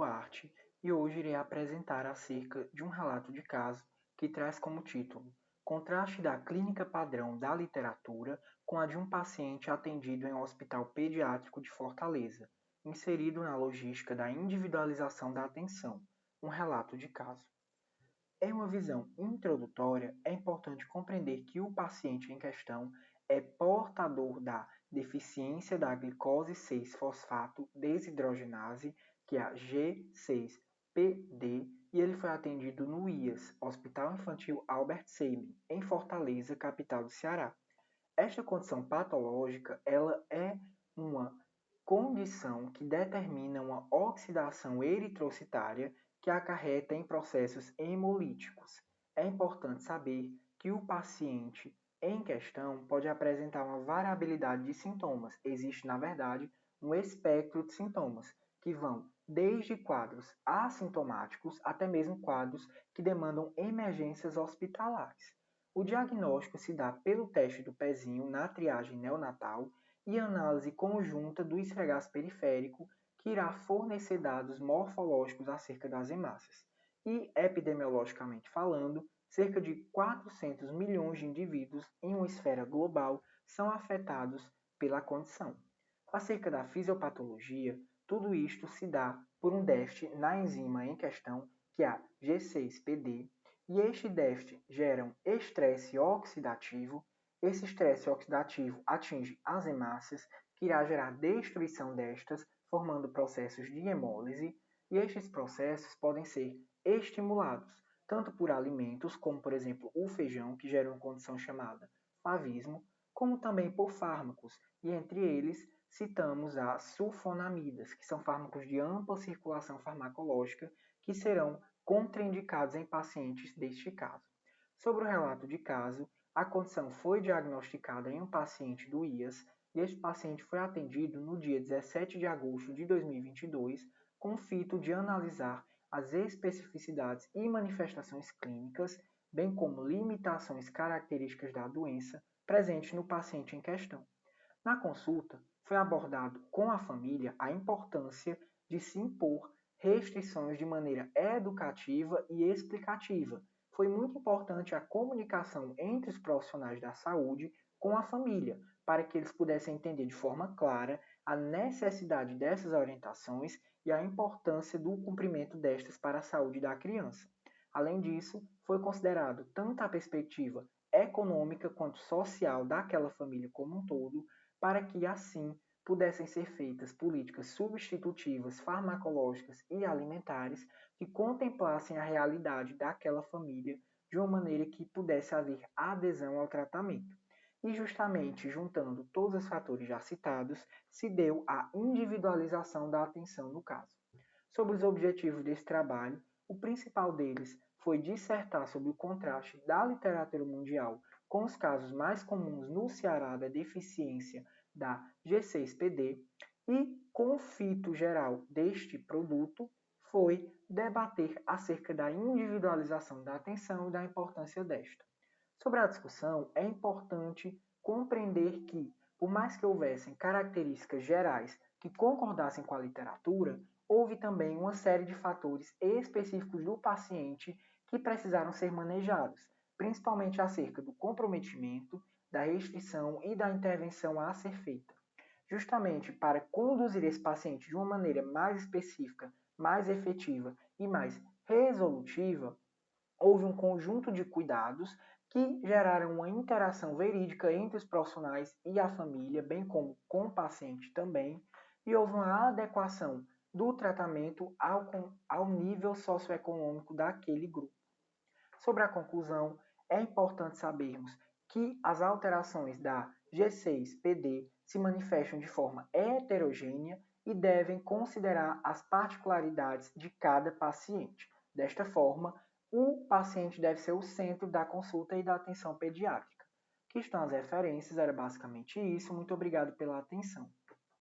Duarte e hoje irei apresentar acerca de um relato de caso que traz como título Contraste da clínica padrão da literatura com a de um paciente atendido em um hospital pediátrico de Fortaleza, inserido na logística da individualização da atenção, um relato de caso. Em uma visão introdutória, é importante compreender que o paciente em questão é portador da deficiência da glicose 6-fosfato desidrogenase, que é a G6PD, e ele foi atendido no IAS, Hospital Infantil Albert Sabin, em Fortaleza, capital do Ceará. Esta condição patológica, ela é uma condição que determina uma oxidação eritrocitária que acarreta em processos hemolíticos. É importante saber que o paciente em questão pode apresentar uma variabilidade de sintomas. Existe, na verdade, um espectro de sintomas que vão desde quadros assintomáticos até mesmo quadros que demandam emergências hospitalares. O diagnóstico se dá pelo teste do pezinho na triagem neonatal e análise conjunta do esfregaço periférico, que irá fornecer dados morfológicos acerca das hemácias. E, epidemiologicamente falando, cerca de 400 milhões de indivíduos em uma esfera global são afetados pela condição. Acerca da fisiopatologia, tudo isto se dá por um déficit na enzima em questão, que é a G6PD, e este déficit gera um estresse oxidativo. Esse estresse oxidativo atinge as hemácias, que irá gerar destruição destas, formando processos de hemólise, e estes processos podem ser estimulados tanto por alimentos, como por exemplo o feijão, que gera uma condição chamada favismo, como também por fármacos, e entre eles citamos as sulfonamidas, que são fármacos de ampla circulação farmacológica, que serão contraindicados em pacientes deste caso. Sobre o relato de caso, a condição foi diagnosticada em um paciente do IAS e este paciente foi atendido no dia 17 de agosto de 2022 com o fito de analisar as especificidades e manifestações clínicas, bem como limitações características da doença presentes no paciente em questão. Na consulta, foi abordado com a família a importância de se impor restrições de maneira educativa e explicativa. Foi muito importante a comunicação entre os profissionais da saúde com a família, para que eles pudessem entender de forma clara a necessidade dessas orientações e a importância do cumprimento destas para a saúde da criança. Além disso, foi considerado tanto a perspectiva econômica quanto social daquela família como um todo, para que assim pudessem ser feitas políticas substitutivas, farmacológicas e alimentares que contemplassem a realidade daquela família de uma maneira que pudesse haver adesão ao tratamento. E justamente juntando todos os fatores já citados, se deu a individualização da atenção no caso. Sobre os objetivos desse trabalho, o principal deles foi dissertar sobre o contraste da literatura mundial com os casos mais comuns no Ceará da deficiência da G6PD e, com o fito geral deste produto, foi debater acerca da individualização da atenção e da importância desta. Sobre a discussão, é importante compreender que, por mais que houvessem características gerais que concordassem com a literatura, houve também uma série de fatores específicos do paciente que precisaram ser manejados, principalmente acerca do comprometimento, da restrição e da intervenção a ser feita. Justamente para conduzir esse paciente de uma maneira mais específica, mais efetiva e mais resolutiva, houve um conjunto de cuidados que geraram uma interação verídica entre os profissionais e a família, bem como com o paciente também, e houve uma adequação do tratamento ao nível socioeconômico daquele grupo. Sobre a conclusão, é importante sabermos que as alterações da G6PD se manifestam de forma heterogênea e devem considerar as particularidades de cada paciente. Desta forma, o paciente deve ser o centro da consulta e da atenção pediátrica. Aqui estão as referências, era basicamente isso. Muito obrigado pela atenção.